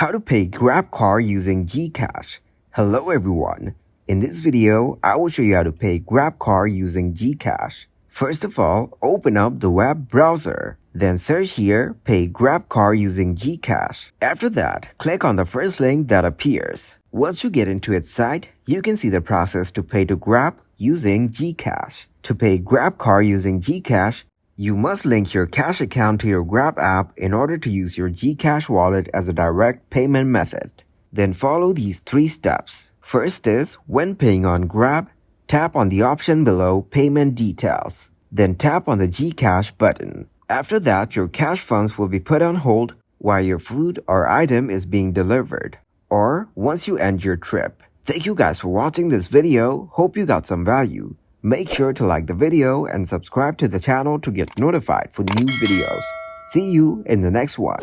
How to pay Grabcar using Gcash. Hello everyone. In this video, I will show you how to pay Grabcar using Gcash. First of all, open up the web browser. Then search here, pay Grabcar using Gcash. After that, click on the first link that appears. Once you get into its site, you can see the process to pay to Grab using Gcash. To pay Grabcar using Gcash, you must link your cash account to your Grab app in order to use your Gcash wallet as a direct payment method. Then follow these 3 steps. First is, when paying on Grab, tap on the option below Payment Details. Then tap on the Gcash button. After that, your cash funds will be put on hold while your food or item is being delivered, or once you end your trip. Thank you guys for watching this video. Hope you got some value. Make sure to like the video and subscribe to the channel to get notified for new videos. See you in the next one.